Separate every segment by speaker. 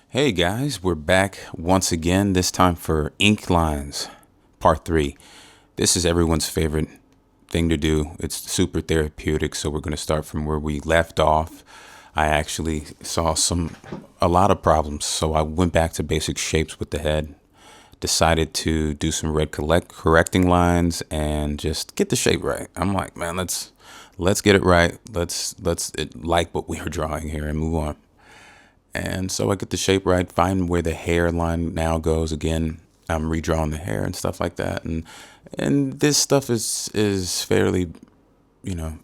Speaker 1: Hey guys, we're back once again, this time for ink lines, part 3. This is everyone's favorite thing to do. It's super therapeutic, so we're going to start from where we left off. I actually saw a lot of problems, so I went back to basic shapes with the head, decided to do some red correcting lines and just get the shape right. I'm like, man, let's get it right. Let's like what we were drawing here and move on. And so I get the shape right, find where the hairline now goes again. I'm redrawing the hair and stuff like that. And this stuff is fairly,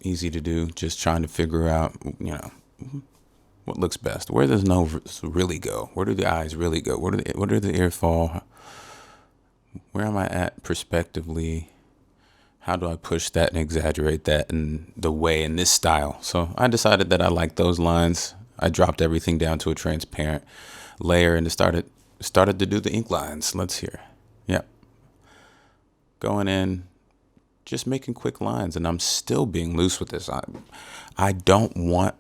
Speaker 1: easy to do. Just trying to figure out, what looks best. Where does nose really go? Where do the eyes really go? Where do the ear fall? Where am I at perspectively? How do I push that and exaggerate that in the way in this style? So I decided that I like those lines. I dropped everything down to a transparent layer and started to do the ink lines. Let's hear. Yep. Going in, just making quick lines, and I'm still being loose with this. I don't want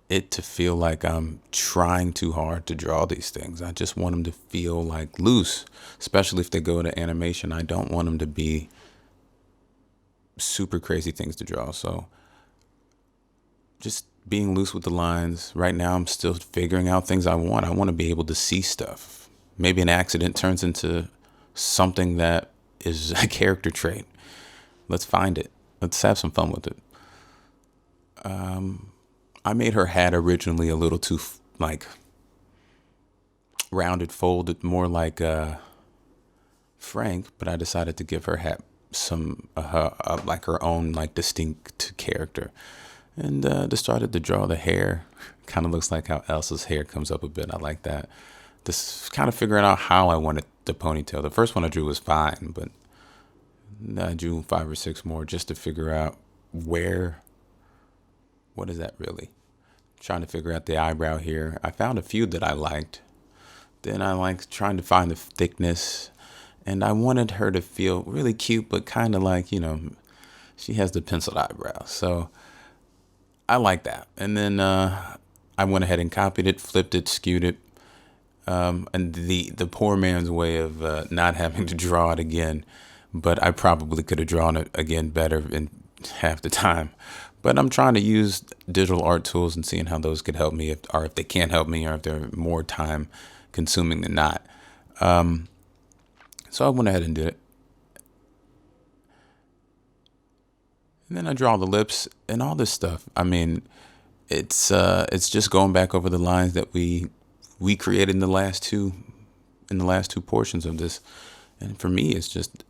Speaker 1: it to feel like I'm trying too hard to draw these things. I just want them to feel like loose, especially if they go to animation. I don't want them to be super crazy things to draw. So just being loose with the lines. Right now, I'm still figuring out things I want. I want to be able to see stuff. Maybe an accident turns into something that is a character trait. Let's find it. Let's have some fun with it. I made her hat originally a little too like rounded, folded, more like Frank, but I decided to give her hat some like her own like distinct character. And just started to draw the hair. Kind of looks like how Elsa's hair comes up a bit. I like that. Just kind of figuring out how I wanted the ponytail. The first one I drew was fine, but I drew 5 or 6 more just to figure out what is that really? Trying to figure out the eyebrow here. I found a few that I liked. Then I liked trying to find the thickness. And I wanted her to feel really cute, but kind of like, she has the penciled eyebrow. So I like that. And then I went ahead and copied it, flipped it, skewed it. And the poor man's way of not having to draw it again. But I probably could have drawn it again better in half the time. But I'm trying to use digital art tools and seeing how those could help me, if they can't help me, or if they're more time consuming than not. So I went ahead and did it. And then I draw the lips and all this stuff. I mean, it's just going back over the lines that we created in the last two portions of this. And for me, it's just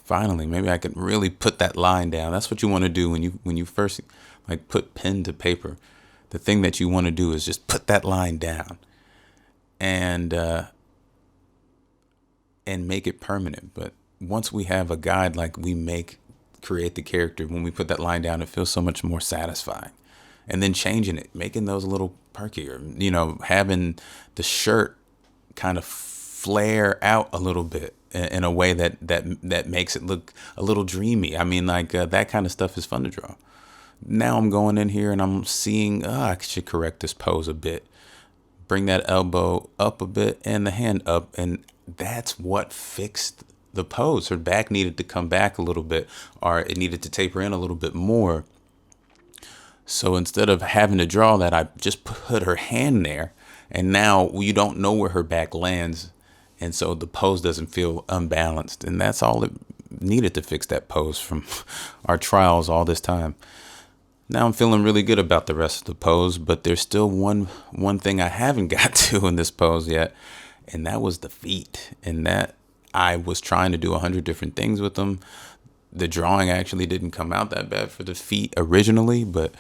Speaker 1: finally maybe I can really put that line down. That's what you want to do when you first like put pen to paper. The thing that you want to do is just put that line down and make it permanent. But once we have a guide, like create the character, when we put that line down, it feels so much more satisfying. And then changing it, making those a little perkier, having the shirt kind of flare out a little bit in a way that makes it look a little dreamy. I mean, like that kind of stuff is fun to draw. Now I'm going in here and I'm seeing, I should correct this pose a bit. Bring that elbow up a bit and the hand up. And that's what fixed the pose. Her back needed to come back a little bit, or it needed to taper in a little bit more. So instead of having to draw that, I just put her hand there. And now you don't know where her back lands. And so the pose doesn't feel unbalanced. And that's all it needed to fix that pose from our trials all this time. Now I'm feeling really good about the rest of the pose, but there's still one thing I haven't got to in this pose yet, and that was the feet. And that I was trying to do 100 different things with them. The drawing actually didn't come out that bad for the feet originally, but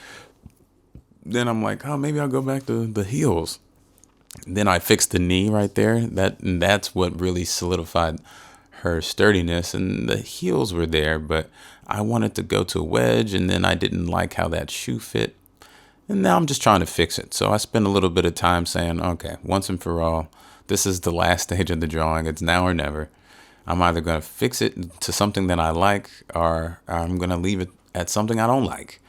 Speaker 1: then I'm like, oh, maybe I'll go back to the heels. Then I fixed the knee right there. That's what really solidified her sturdiness, and the heels were there, but I wanted to go to a wedge, and then I didn't like how that shoe fit. And now I'm just trying to fix it. So I spent a little bit of time saying, okay, once and for all, this is the last stage of the drawing. It's now or never. I'm either going to fix it to something that I like, or I'm going to leave it at something I don't like.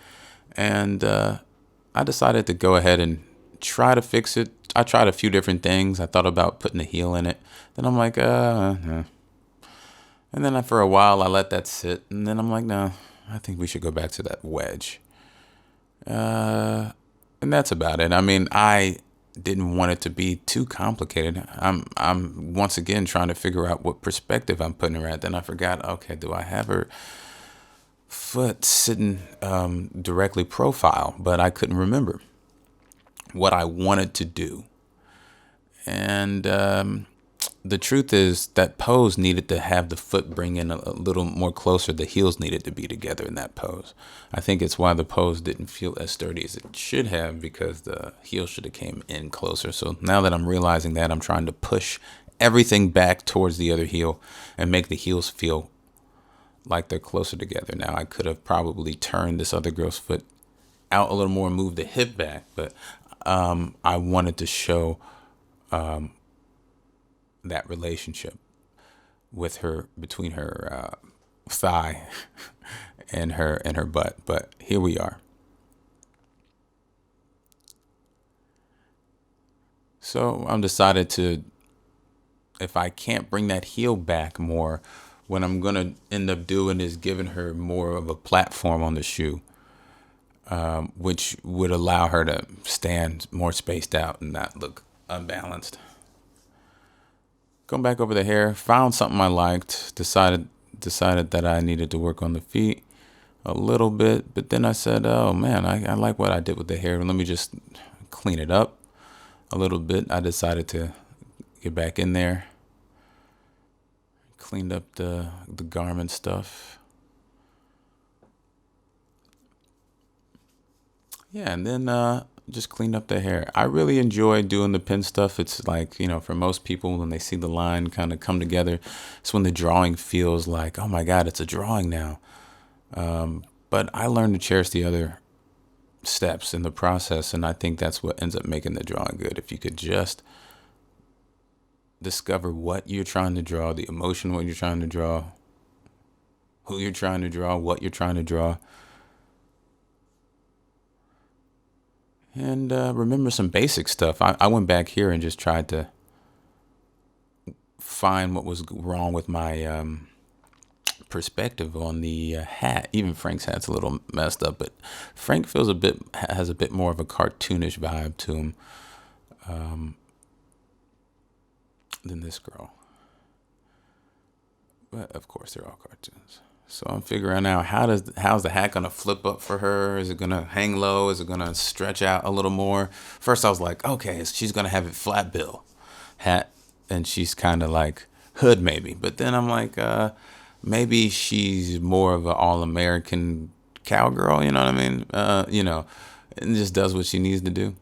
Speaker 1: And I decided to go ahead and try to fix it I tried a few different things. I thought about putting a heel in it. Then I'm like, and then for a while I let that sit, and then I'm like, no, I think we should go back to that wedge. And that's about it. I mean, I didn't want it to be too complicated. I'm once again trying to figure out what perspective I'm putting her at. Then I forgot, okay, do I have her foot sitting directly profile? But I couldn't remember what I wanted to do. And the truth is that pose needed to have the foot bring in a little more closer. The heels needed to be together in that pose. I think it's why the pose didn't feel as sturdy as it should have, because the heel should have came in closer. So now that I'm realizing that, I'm trying to push everything back towards the other heel and make the heels feel like they're closer together. Now, I could have probably turned this other girl's foot out a little more and moved the hip back, but I wanted to show that relationship with her, between her thigh and her butt. But here we are. So I'm decided to, if I can't bring that heel back more, what I'm gonna end up doing is giving her more of a platform on the shoe, which would allow her to stand more spaced out and not look unbalanced. Going back over the hair, found something I liked, decided that I needed to work on the feet a little bit, but then I said, oh man, I like what I did with the hair. Let me just clean it up a little bit. I decided to get back in there, cleaned up the garment stuff. Yeah, and then just cleaned up the hair. I really enjoy doing the pin stuff. It's like, for most people, when they see the line kind of come together, it's when the drawing feels like, oh my God, it's a drawing now. But I learned to cherish the other steps in the process, and I think that's what ends up making the drawing good. If you could just discover what you're trying to draw, the emotion, what you're trying to draw, who you're trying to draw, what you're trying to draw, and remember some basic stuff. I went back here and just tried to find what was wrong with my perspective on the hat. Even Frank's hat's a little messed up, but Frank has a bit more of a cartoonish vibe to him than this girl. But of course, they're all cartoons. So I'm figuring out how's the hat gonna flip up for her? Is it gonna hang low? Is it gonna stretch out a little more? First, I was like, okay, she's gonna have it flat bill hat, and she's kind of like hood maybe. But then I'm like, maybe she's more of an all-American cowgirl. You know what I mean? And just does what she needs to do.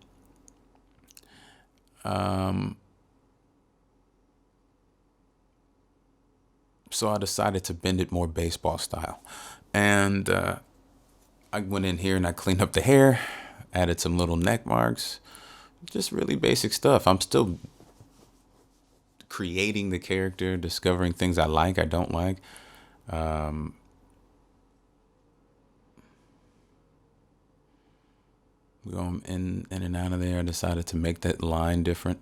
Speaker 1: So I decided to bend it more baseball style. And I went in here and I cleaned up the hair, added some little neck marks, just really basic stuff. I'm still creating the character, discovering things I like, I don't like. Going in and out of there, I decided to make that line different.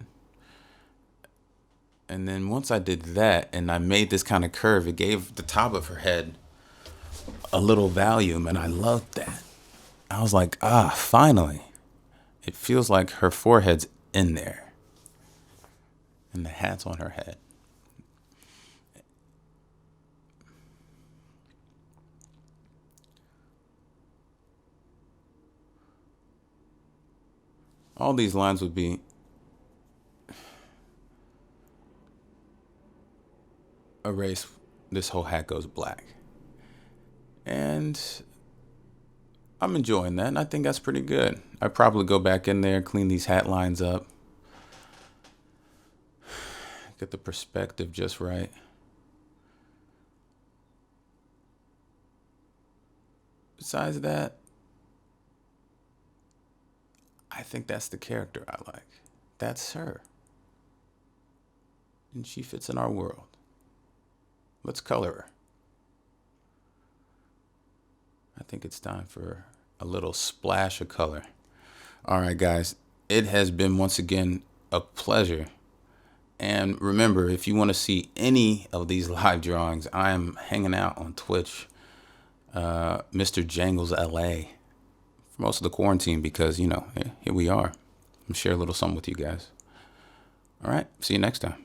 Speaker 1: And then once I did that and I made this kind of curve, it gave the top of her head a little volume, and I loved that. I was like, finally. It feels like her forehead's in there and the hat's on her head. All these lines would be erased. This whole hat goes black. And I'm enjoying that, and I think that's pretty good. I'd probably go back in there, clean these hat lines up, get the perspective just right. Besides that, I think that's the character I like. That's her. And she fits in our world. Let's color her. I think it's time for a little splash of color. All right, guys. It has been, once again, a pleasure. And remember, if you want to see any of these live drawings, I am hanging out on Twitch, Mr. Jangles LA, for most of the quarantine because, here we are. I'm share a little something with you guys. All right. See you next time.